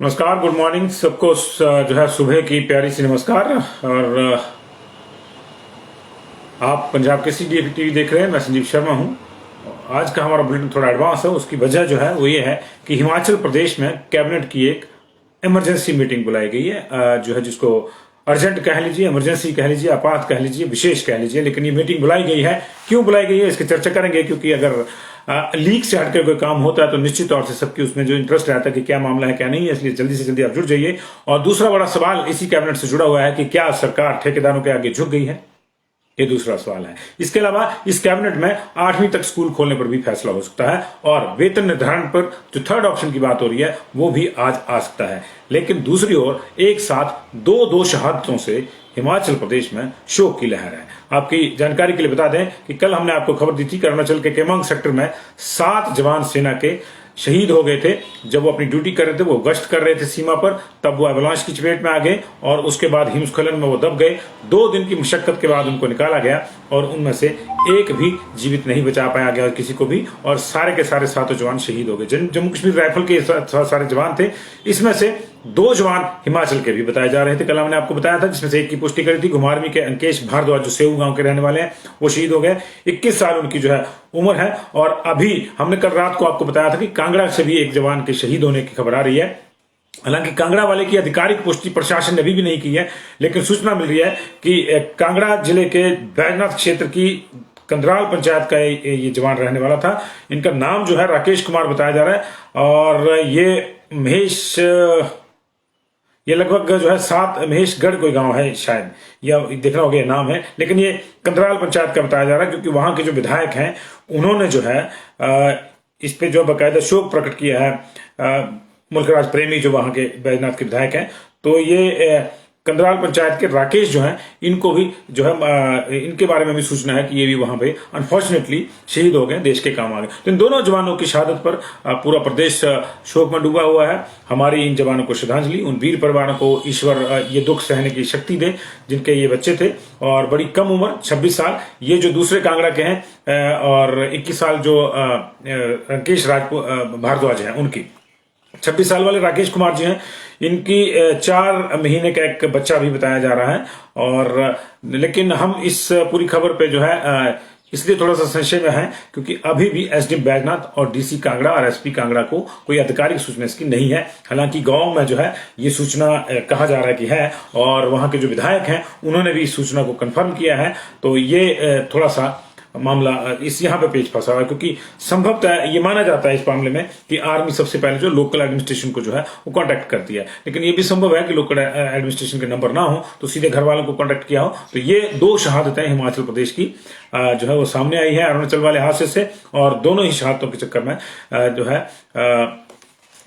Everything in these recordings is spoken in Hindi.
नमस्कार, गुड मॉर्निंग सबको। जो है सुबह की प्यारी सी नमस्कार। और आप पंजाब केसरी टीवी देख रहे हैं। मैं संजीव शर्मा हूं। आज का हमारा बुलेटिन थोड़ा एडवांस है। उसकी वजह जो है वो ये है कि हिमाचल प्रदेश में कैबिनेट की एक इमरजेंसी मीटिंग बुलाई गई है, जो है जिसको अर्जेंट कह लीजिए, इमरजेंसी कह लीजिए, आपात कह लीजिए, विशेष कह लीजिए, लेकिन ये मीटिंग बुलाई गई है। क्यों बुलाई गई है इसकी चर्चा करेंगे, क्योंकि अगर लीक से हटकर कोई काम होता है तो निश्चित तौर से सबकी उसमें जो इंटरेस्ट रहता है कि क्या मामला है क्या नहीं है, इसलिए जल्दी से जल्दी आप जुड़ जाइए। और दूसरा बड़ा सवाल इसी कैबिनेट से जुड़ा हुआ है कि क्या सरकार ठेकेदारों के आगे झुक गई है, ये दूसरा सवाल है। इसके अलावा इस कैबिनेट में 8वीं तक स्कूल खोलने पर भी फैसला हो सकता है और वेतन निर्धारण पर जो थर्ड ऑप्शन की बात हो रही है वो भी आज आ सकता है। लेकिन दूसरी ओर एक साथ दो शहादतों से हिमाचल प्रदेश में शोक की लहर है। आपकी जानकारी के लिए बता दें कि कल हमने आपको खबर दी थी कि अरुणाचल के केमांग सेक्टर में 7 जवान सेना के शहीद हो गए थे। जब वो अपनी ड्यूटी कर रहे थे, वो गश्त कर रहे थे सीमा पर, तब वो एवलांच की चपेट में आ गए और उसके बाद हिमस्खलन में वो दब गए। 2 दिन की मशक्कत के बाद उनको निकाला गया और उनमें से एक भी जीवित नहीं बचा पाया गया किसी को भी, और सारे के सारे 7 जवान शहीद हो गए। जम्मू कश्मीर राइफल के सारे जवान थे। इसमें से 2 जवान हिमाचल के भी बताए जा रहे थे। कल हमने आपको बताया था, जिसमें से एक की पुष्टि करी थी। घुमारवीं के अंकेश भारद्वाज जो सेऊ गांव के रहने वाले हैं वो शहीद हो गए। 21 साल उनकी जो है उम्र है। और अभी हमने कल रात को आपको बताया था कि कांगड़ा से भी एक जवान के शहीद होने की खबर आ रही है। हालांकि कांगड़ा वाले की आधिकारिक पुष्टि प्रशासन ने अभी भी नहीं की है, लेकिन सूचना मिल रही है कि कांगड़ा जिले के बैजनाथ क्षेत्र की कंदराल पंचायत का ये जवान रहने वाला था। इनका नाम जो है राकेश कुमार बताया जा रहा है और ये महेश, ये लगभग जो है 7 महेशगढ़ कोई गांव है शायद, या देखना होगा ये नाम है, लेकिन ये कंदराल पंचायत का बताया जा रहा है क्योंकि वहां के जो विधायक हैं उन्होंने जो है इस पे जो बाकायदा शोक प्रकट किया है। मुल्कराज प्रेमी जो वहां के बैजनाथ के विधायक हैं, तो ये कंदराल पंचायत के राकेश जो हैं, इनको भी जो है इनके बारे में भी सूचना है कि ये भी वहां पे अनफॉर्चुनेटली शहीद हो गए, देश के काम आ गए। तो इन दोनों जवानों की शहादत पर पूरा प्रदेश शोक में डूबा हुआ है। हमारी इन जवानों को श्रद्धांजलि, उन वीर परिवारों को ईश्वर ये दुख सहने की शक्ति दे जिनके ये बच्चे थे। और बड़ी कम उम्र 26 साल ये जो दूसरे कांगड़ा के हैं, और 21 साल जो अंकेश भारद्वाज हैं उनकी, 26 साल वाले राकेश कुमार जी हैं, इनकी 4 महीने का एक बच्चा भी बताया जा रहा है। और लेकिन हम इस पूरी खबर पे जो है इसलिए थोड़ा सा संशय में है क्योंकि अभी भी एसडीएम बैजनाथ और डीसी कांगड़ा और एसपी कांगड़ा को कोई आधिकारिक सूचना इसकी नहीं है। हालांकि गांव में जो है ये सूचना कहा जा रहा है कि है, और वहां के जो विधायक हैं उन्होंने भी इस सूचना को कंफर्म किया है। तो ये थोड़ा सा मामला इस यहाँ पे पेच फंसा हुआ है क्योंकि संभवतः ये माना जाता है इस मामले में कि आर्मी सबसे पहले जो लोकल एडमिनिस्ट्रेशन को जो है वो कांटेक्ट करती है, लेकिन ये भी संभव है कि लोकल एडमिनिस्ट्रेशन के नंबर ना हो तो सीधे घर वालों को कांटेक्ट किया हो। तो ये 2 शहादतें हिमाचल प्रदेश की जो है वो सामने आई है अरुणाचल वाले हादसे से, और दोनों ही शहादतों के चक्कर में जो है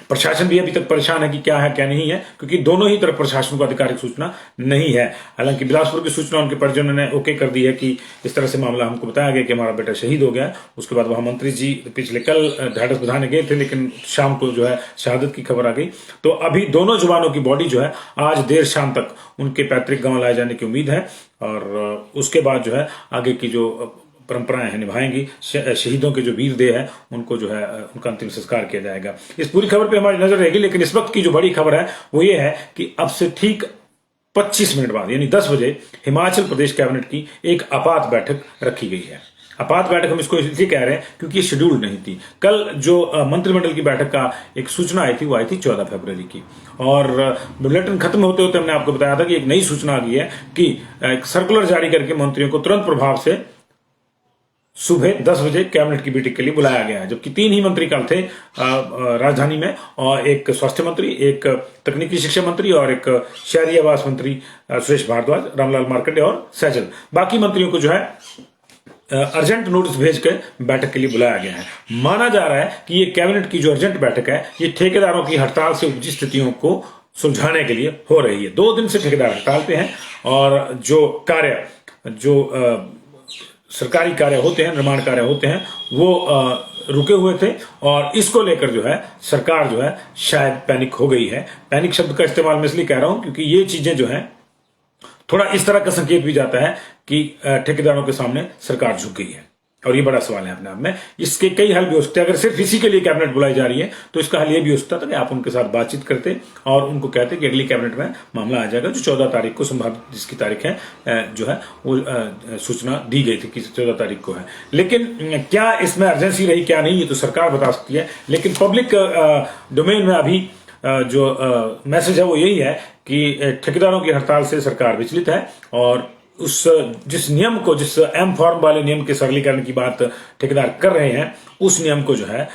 प्रशासन भी अभी तक परेशान है कि क्या है क्या नहीं है, क्योंकि दोनों ही तरफ प्रशासन को आधिकारिक सूचना नहीं है। हालांकि बिलासपुर की सूचना उनके परिजनों ने ओके कर दी है कि इस तरह से मामला हमको बताया गया कि हमारा बेटा शहीद हो गया। उसके बाद वहां मंत्री जी पिछले कल ढाढस बधाने गए थे, लेकिन शाम को जो है शहादत की खबर आ गई। तो अभी दोनों जवानों की बॉडी जो है आज देर शाम तक उनके पैतृक गांव लाए जाने की उम्मीद है, और उसके बाद जो है आगे की जो परंपराएं हैं निभाएंगी। शहीदों के जो वीर देह है उनको जो है उनका अंतिम संस्कार किया जाएगा। इस पूरी खबर पे हमारी नजर रहेगी, लेकिन इस वक्त की जो बड़ी खबर है वो ये है कि अब से ठीक 25 मिनट बाद यानी 10 बजे हिमाचल प्रदेश कैबिनेट की एक आपात बैठक रखी गई है। आपात बैठक हम इसको इसलिए कह रहे हैं क्योंकि ये शेड्यूल नहीं थी। कल जो मंत्रिमंडल की बैठक का एक सूचना आई थी वो आई थी 14 फरवरी की, और बुलेटिन खत्म होते होते हमने आपको बताया था कि एक नई सूचना आ गई है कि एक सर्कुलर जारी करके मंत्रियों को तुरंत प्रभाव से सुबह 10 बजे कैबिनेट की मीटिंग के लिए बुलाया गया है। जबकि 3 ही मंत्री कल थे राजधानी में, और एक स्वास्थ्य मंत्री, एक तकनीकी शिक्षा मंत्री और एक शहरी आवास मंत्री सुरेश भारद्वाज, रामलाल मार्कंडे और सैजल। बाकी मंत्रियों को जो है अर्जेंट नोटिस भेज के बैठक के लिए बुलाया गया है। माना जा रहा है कि ये कैबिनेट की जो अर्जेंट बैठक है ये ठेकेदारों की हड़ताल से उपजी स्थितियों को सुलझाने के लिए हो रही है। 2 दिन से ठेकेदार हड़ताल पे हैं और जो कार्य सरकारी कार्य होते हैं, निर्माण कार्य होते हैं, वो रुके हुए थे, और इसको लेकर जो है सरकार जो है शायद पैनिक हो गई है। पैनिक शब्द का इस्तेमाल मैं इसलिए कह रहा हूं क्योंकि ये चीजें जो है थोड़ा इस तरह का संकेत भी जाता है कि ठेकेदारों के सामने सरकार झुक गई है। और ये बड़ा सवाल है अपने आप में। इसके कई हल भी हो सकते हैं। अगर सिर्फ इसी के लिए कैबिनेट बुलाई जा रही है तो इसका हल ये भी हो सकता था कि आप उनके साथ बातचीत करते और उनको कहते कि अगली कैबिनेट में मामला आ जाएगा, जो 14 तारीख को संभावित जिसकी तारीख है जो है वो सूचना दी गई थी कि 14 तारीख को है। लेकिन क्या इसमें अर्जेंसी रही क्या नहीं, ये तो सरकार बता सकती है। लेकिन पब्लिक डोमेन में अभी जो मैसेज है वो यही है कि ठेकेदारों की हड़ताल से सरकार विचलित है और उस जिस नियम को, जिस एम फॉर्म वाले नियम के सरलीकरण की बात ठेकेदार कर रहे हैं, उस नियम को जो है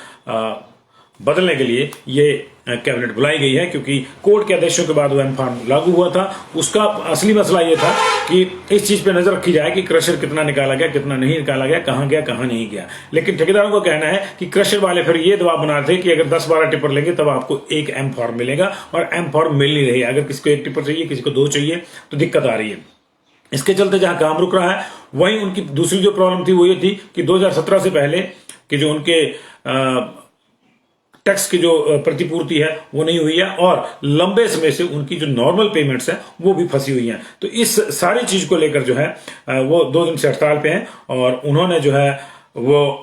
बदलने के लिए ये कैबिनेट बुलाई गई है, क्योंकि कोर्ट के आदेशों के बाद वो एम फॉर्म लागू हुआ था। उसका असली मसला ये था कि इस चीज पे नजर रखी जाए कि क्रशर कितना निकाला गया, कितना नहीं निकाला गया, कहां गया, कहां नहीं गया। लेकिन ठेकेदारों का कहना है कि क्रशर वाले फिर ये दबाव बना रहे थे कि अगर 10-12 टिपर लेंगे तब आपको एक एम फॉर्म मिलेगा, और एम फॉर्म मिल नहीं रही। अगर किसी को 1 टिपर चाहिए, किसी को 2 चाहिए, तो दिक्कत आ रही है। इसके चलते जहां काम रुक रहा है, वहीं उनकी दूसरी जो प्रॉब्लम थी वो ये थी कि 2017 से पहले कि जो उनके टैक्स की जो प्रतिपूर्ति है वो नहीं हुई है, और लंबे समय से उनकी जो नॉर्मल पेमेंट्स हैं वो भी फंसी हुई हैं। तो इस सारी चीज को लेकर जो है वो 2 दिन से हड़ताल पे हैं, और उन्होंने जो है वो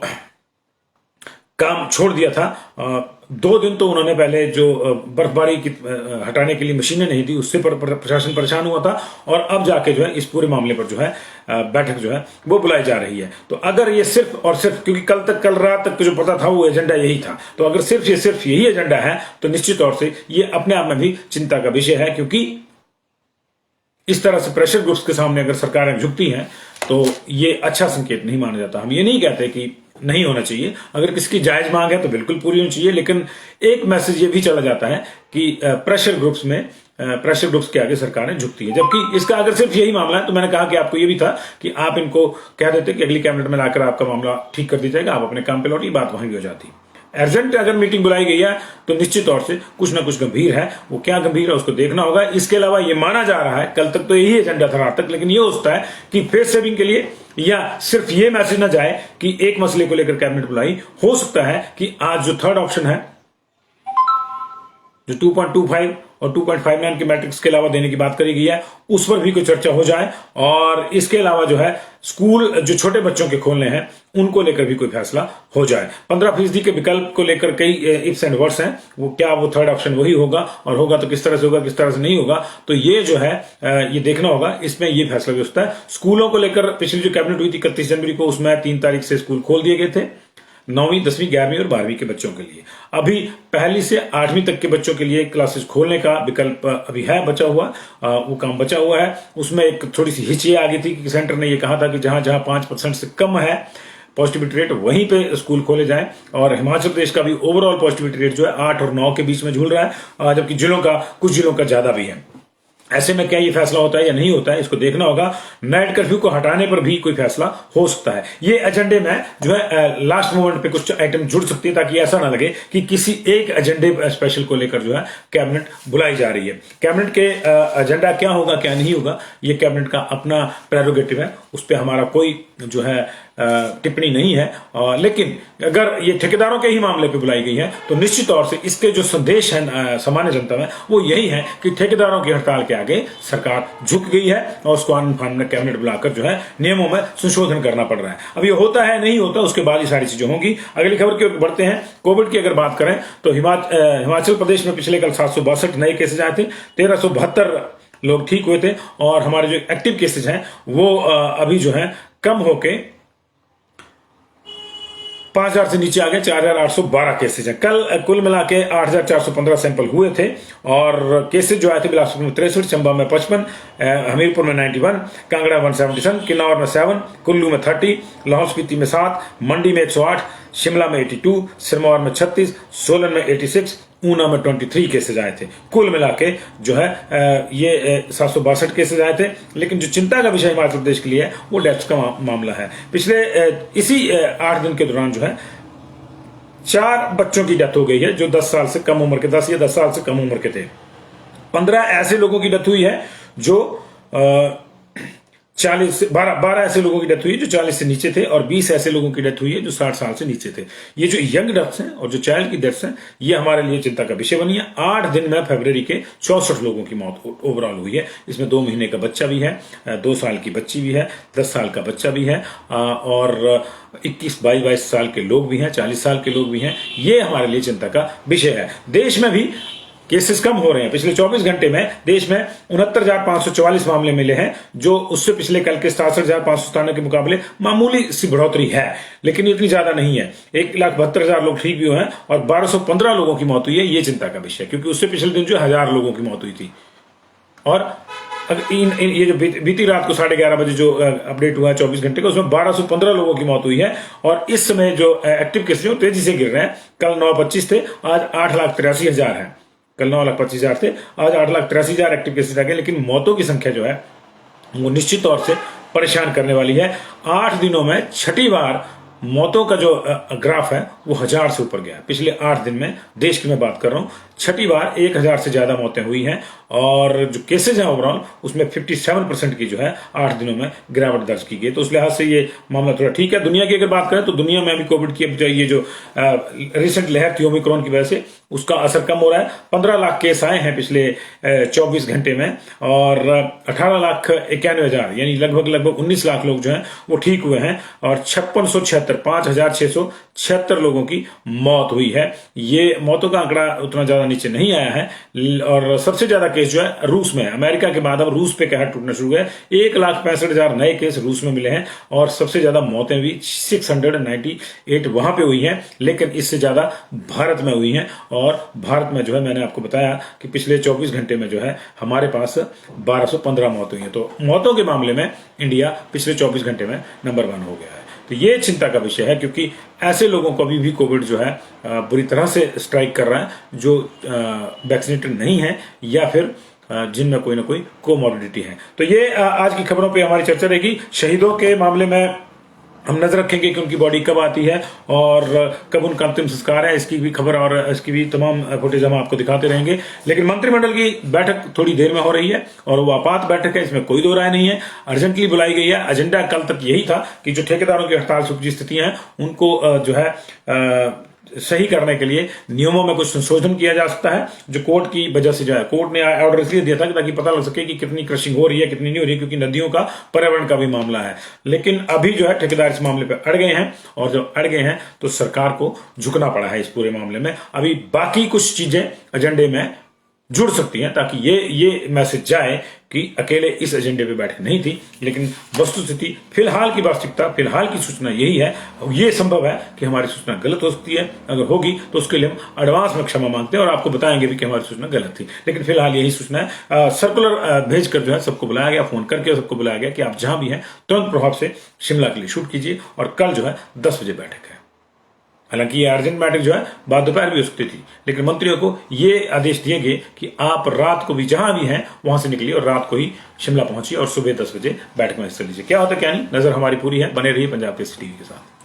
काम छोड़ दिया था। 2 दिन तो उन्होंने पहले जो बर्फबारी की हटाने के लिए मशीनें नहीं थी उससे प्रशासन परेशान हुआ था, और अब जाके जो है इस पूरे मामले पर जो है बैठक जो है वो बुलाई जा रही है। तो अगर ये सिर्फ और सिर्फ, क्योंकि कल रात तक जो पता था वो एजेंडा यही था, तो अगर सिर्फ यही एजेंडा है तो निश्चित तौर से ये अपने आप में भी चिंता का विषय है, क्योंकि इस तरह से प्रेशर ग्रुप्स के सामने अगर सरकारें झुकती हैं तो ये अच्छा संकेत नहीं माना जाता। हम ये नहीं कहते कि नहीं होना चाहिए, अगर किसी की जायज मांग है तो बिल्कुल पूरी होनी चाहिए, लेकिन एक मैसेज ये भी चला जाता है कि प्रेशर ग्रुप्स के आगे सरकारें झुकती है। जबकि इसका अगर सिर्फ यही मामला है तो मैंने कहा कि आपको ये भी था कि आप इनको कह देते कि अगली कैबिनेट में लाकर आपका मामला ठीक कर दिया जाएगा, आप अपने काम पे लौटिए, बात वहीं भी हो जाती। अर्जेंट अगर मीटिंग बुलाई गई है तो निश्चित तौर से कुछ ना कुछ गंभीर है, वो क्या गंभीर है उसको देखना होगा। इसके अलावा ये माना जा रहा है, कल तक तो यही एजेंडा था रात तक, लेकिन ये हो सकता है कि फेस सेविंग के लिए या सिर्फ ये मैसेज ना जाए कि एक मसले को लेकर कैबिनेट बुलाई, हो सकता है कि आज जो थर्ड ऑप्शन है, जो 2.25 और 2.59 के मैट्रिक्स के अलावा देने की बात करी गई है, उस पर भी कोई चर्चा हो जाए, और इसके अलावा जो है स्कूल जो छोटे बच्चों के खोलने हैं उनको लेकर भी कोई फैसला हो जाए। 15% के विकल्प को लेकर कई इफ्स एंड वर्ड्स हैं, वो क्या वो थर्ड ऑप्शन वही होगा, और होगा तो किस तरह से होगा, किस तरह से नहीं होगा, तो ये जो है ये देखना होगा। इसमें ये फैसला भी हो सकता है। स्कूलों को लेकर पिछली जो कैबिनेट हुई थी 31 जनवरी को, उसमें 3 तारीख से स्कूल खोल दिए गए थे 9वीं, 10वीं, 11वीं और 12वीं के बच्चों के लिए। अभी 1 से 8वीं तक के बच्चों के लिए क्लासेस खोलने का विकल्प अभी है बचा हुआ, वो काम बचा हुआ है। उसमें एक थोड़ी सी हिच ये आ गई थी कि सेंटर ने ये कहा था कि जहां जहां 5% से कम है पॉजिटिविटी रेट, वहीं पे स्कूल खोले जाएं। और हिमाचल प्रदेश का भी ओवरऑल पॉजिटिविटी रेट जो है 8 और 9 के बीच में झूल रहा है, जबकि कुछ जिलों का ज्यादा भी है। ऐसे में क्या ये फैसला होता है या नहीं होता है, इसको देखना होगा। नाइट कर्फ्यू को हटाने पर भी कोई फैसला हो सकता है। ये एजेंडे में जो है लास्ट मोमेंट पे कुछ आइटम जुड़ सकती है, ताकि ऐसा ना लगे कि किसी एक एजेंडे स्पेशल को लेकर जो है कैबिनेट बुलाई जा रही है। कैबिनेट के एजेंडा क्या होगा क्या नहीं होगा, ये कैबिनेट का अपना प्रेरोगेटिव है, उस पर हमारा कोई जो है टिप्पणी नहीं है। लेकिन अगर ये ठेकेदारों के ही मामले पे बुलाई गई है तो निश्चित तौर से इसके जो संदेश है सामान्य जनता में वो यही है कि ठेकेदारों की हड़ताल के आगे सरकार झुक गई है, और उसको आनंद में कैबिनेट बुलाकर जो है नियमों में संशोधन करना पड़ रहा है। अब ये होता है नहीं होता, उसके बाद ये सारी चीजें होंगी। अगली खबर की ओर बढ़ते हैं। कोविड की अगर बात करें तो हिमाचल प्रदेश में पिछले कल 762 नए केसेज आए थे, 1372 लोग ठीक हुए थे, और हमारे जो एक्टिव केसेज हैं वो अभी जो है कम होके 5000 से नीचे आ गए, 4812 केसेज हैं। कल कुल मिला के 8415 सैंपल हुए थे, और केसेज जो आए थे बिलासपुर में 63, चंबा में 55, हमीरपुर में 91, कांगड़ा 177, किन्नौर में 7, कुल्लू में 30, लाहौल स्पीति में 7, मंडी में 108, शिमला में 82, सिरमौर में 36, सोलन में 86, ऊना में 23 केसेज आए थे। कुल मिला के जो है ये 762 केसेज आए थे। लेकिन जो चिंता का विषय हिमाचल प्रदेश के लिए है वो डेथ्स का मामला है। पिछले इसी 8 दिन के दौरान जो है 4 बच्चों की डेथ हो गई है, जो 10 साल से कम उम्र के, 10 या 10 साल से कम उम्र के थे। 15 ऐसे लोगों की डेथ हुई है जो 12 ऐसे लोगों की डेथ हुई है जो 40 से नीचे थे और 20 ऐसे लोगों की डेथ हुई है जो 60 साल से नीचे थे। ये जो यंग डेथ्स हैं और जो चाइल्ड की डेथ्स हैं, ये हमारे लिए चिंता का विषय बनी है। 8 दिन में फरवरी के 64 लोगों की मौत ओवरऑल हुई है। इसमें 2 महीने का बच्चा भी है, 2 साल की बच्ची भी है, 10 साल का बच्चा भी है और 21-22 साल के लोग भी हैं, 40 साल के लोग भी हैं। ये हमारे लिए चिंता का विषय है। देश में भी केसेस कम हो रहे हैं। पिछले 24 घंटे में देश में 69,544 मामले मिले हैं, जो उससे पिछले कल के 67,597 के मुकाबले मामूली सी बढ़ोतरी है, लेकिन इतनी ज्यादा नहीं है। 1,72,000 लोग ठीक भी हुए हैं और 1215 लोगों की मौत हुई है। ये चिंता का विषय है, क्योंकि उससे पिछले दिन जो 1000 लोगों की मौत हुई थी। और ये जो बीती रात को 11:30 बजे जो अपडेट हुआ है 24 घंटे का, उसमें 1215 लोगों की मौत हुई है। और इस समय जो एक्टिव केसेस हैं तेजी से गिर रहे हैं। कल 925 थे, आज 8,83,000 है। कल 9,25,000 थे, आज 8,83,000 एक्टिव केसेस आ गए। लेकिन मौतों की संख्या जो है वो निश्चित तौर से परेशान करने वाली है। 8 दिनों में छठी बार मौतों का जो ग्राफ है वो 1000 से ऊपर गया है। पिछले 8 दिन में देश की मैं बात कर रहा हूं, छठी बार 1000 से ज्यादा मौतें हुई हैं। और जो केसेज हैं ओवरऑल, उसमें 57% की जो है 8 दिनों में गिरावट दर्ज की गई। तो उस लिहाज से ये मामला थोड़ा ठीक है। दुनिया की अगर बात करें तो दुनिया में अभी कोविड की ये जो रिसेंट लहर थी ओमिक्रॉन की वजह से, उसका असर कम हो रहा है। 15 लाख केस आए हैं पिछले 24 घंटे में और 18,91,000 यानी लगभग 19 लाख लोग जो हैं वो ठीक हुए हैं और 5,676 लोगों की मौत हुई है। ये मौतों का आंकड़ा उतना ज्यादा नीचे नहीं आया है। और सबसे ज्यादा केस जो है रूस में, अमेरिका के बाद अब रूस पे कहर टूटना शुरू हुआ है। 1,65,000 नए केस रूस में मिले हैं और सबसे ज्यादा मौतें भी 698 वहां पे हुई हैं। लेकिन इससे ज्यादा भारत में हुई हैं। और भारत में जो है, मैंने आपको बताया कि पिछले 24 घंटे में जो है हमारे पास 1215 मौत हुई है। तो मौतों के मामले में इंडिया पिछले 24 घंटे में नंबर 1 हो गया है। तो ये चिंता का विषय है, क्योंकि ऐसे लोगों को अभी भी कोविड जो है बुरी तरह से स्ट्राइक कर रहा है, जो वैक्सीनेटेड नहीं है या फिर जिनमें कोई ना कोई कोमॉर्बिडिटी है। तो ये आज की खबरों पे हमारी चर्चा रहेगी। शहीदों के मामले में हम नजर रखेंगे कि उनकी बॉडी कब आती है और कब उनका अंतिम संस्कार है। इसकी भी खबर और इसकी भी तमाम फुटेज हम आपको दिखाते रहेंगे। लेकिन मंत्रिमंडल की बैठक थोड़ी देर में हो रही है और वो आपात बैठक है, इसमें कोई दो राय नहीं है। अर्जेंटली बुलाई गई है। एजेंडा कल तक यही था कि जो ठेकेदारों की हड़ताल से उपजी स्थितियां हैं उनको जो है सही करने के लिए नियमों में कुछ संशोधन किया जा सकता है, जो कोर्ट की वजह से जो है, कोर्ट ने ऑर्डर इसलिए दिया था ताकि पता लग सके कि कितनी क्रशिंग हो रही है कितनी नहीं हो रही है, क्योंकि नदियों का पर्यावरण का भी मामला है। लेकिन अभी जो है ठेकेदार इस मामले पे अड़ गए हैं और जब अड़ गए हैं तो सरकार को झुकना पड़ा है इस पूरे मामले में। अभी बाकी कुछ चीजें एजेंडे में जुड़ सकती हैं ताकि ये मैसेज जाए कि अकेले इस एजेंडे पे बैठक नहीं थी। लेकिन वस्तुस्थिति, फिलहाल की वास्तविकता, फिलहाल की सूचना यही है। ये संभव है कि हमारी सूचना गलत हो सकती है। अगर होगी तो उसके लिए हम एडवांस में क्षमा मांगते हैं और आपको बताएंगे भी कि हमारी सूचना गलत थी। लेकिन फिलहाल यही सूचना है। सर्कुलर भेजकर जो है सबको बुलाया गया, फोन करके सबको बुलाया गया कि आप जहां भी हैं तुरंत प्रभाव से शिमला के लिए शूट कीजिए और कल जो है 10 बजे बैठक है। हालांकि ये अर्जेंट बैठक जो है बाद दोपहर भी हो सकती थी, लेकिन मंत्रियों को ये आदेश दिए गए कि आप रात को भी जहां भी हैं वहां से निकलिए और रात को ही शिमला पहुंचिए और सुबह 10 बजे बैठक में हिस्सा लीजिए। क्या होता क्या नहीं, नजर हमारी पूरी है। बने रहिए पंजाब केसरी टीवी के साथ।